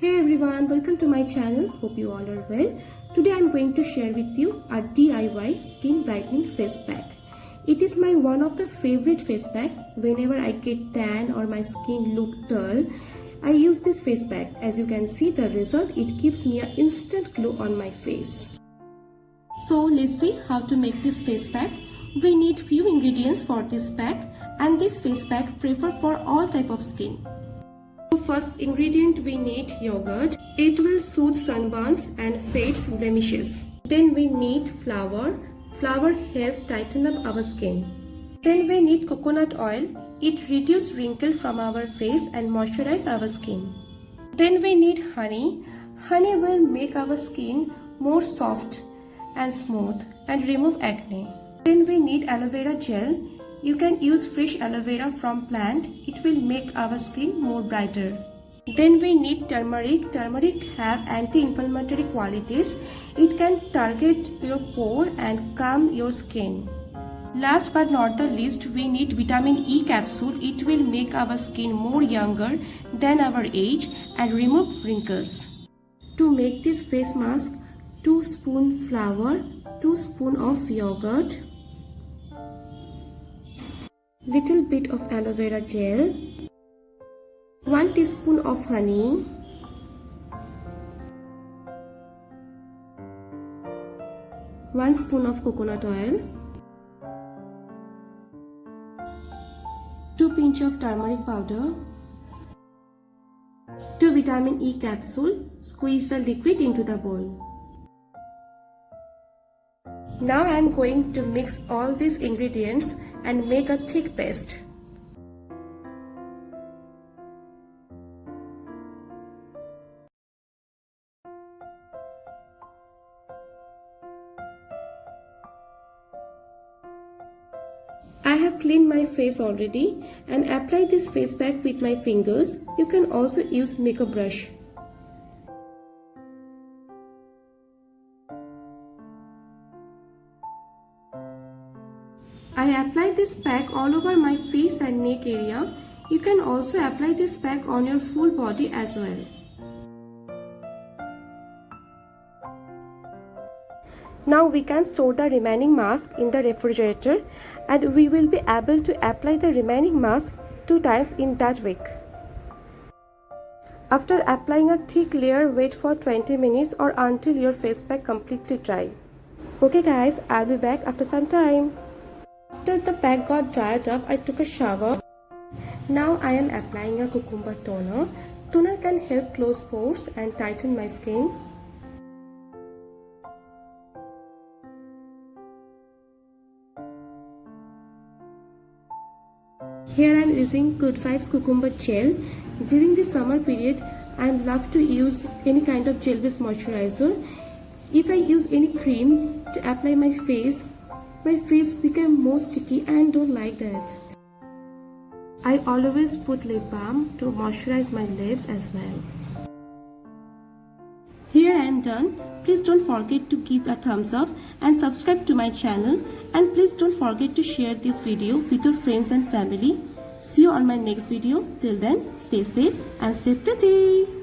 Hey everyone, welcome to my channel. Hope you all are well. Today I am going to share with you a DIY skin brightening face pack. It is my one of the favorite face pack. Whenever I get tan or my skin look dull, I use this face pack. As you can see the result, it gives me an instant glow on my face. So let's see how to make this face pack. We need few ingredients for this pack, and this face pack prefer for all type of skin. First ingredient, we need yogurt. It will soothe sunburns and fades blemishes. Then we need flour. Flour helps tighten up our skin. Then we need coconut oil. It reduces wrinkle from our face and moisturize our skin. Then we need honey. Honey will make our skin more soft and smooth and remove acne. Then we need aloe vera gel. You can use fresh aloe vera from plant. It will make our skin more brighter. Then we need turmeric. Turmeric have anti-inflammatory qualities. It can target your pore and calm your skin. Last but not the least, we need vitamin E capsule. It will make our skin more younger than our age and remove wrinkles. To make this face mask, 2 spoon flour, 2 spoon of yogurt, little bit of aloe vera gel, 1 teaspoon of honey, one spoon of coconut oil, 2 pinch of turmeric powder, 2 vitamin E capsule. Squeeze the liquid into the bowl. Now I am going to mix all these ingredients and make a thick paste. I have cleaned my face already and apply this face pack with my fingers. You can also use makeup brush. I apply this pack all over my face and neck area. You can also apply this pack on your full body as well. Now we can store the remaining mask in the refrigerator, and we will be able to apply the remaining mask 2 times in that week. After applying a thick layer, wait for 20 minutes or until your face pack completely dry. Okay guys, I'll be back after some time. After the pack got dried up, I took a shower. Now I am applying a cucumber toner. Toner can help close pores and tighten my skin. Here I am using Good Vibes Cucumber Gel. During the summer period, I love to use any kind of gel-based moisturizer. If I use any cream to apply my face became more sticky and don't like that. I always put lip balm to moisturize my lips as well. Here I am done. Please don't forget to give a thumbs up and subscribe to my channel, and please don't forget to share this video with your friends and family. See you on my next video. Till then, stay safe and stay pretty.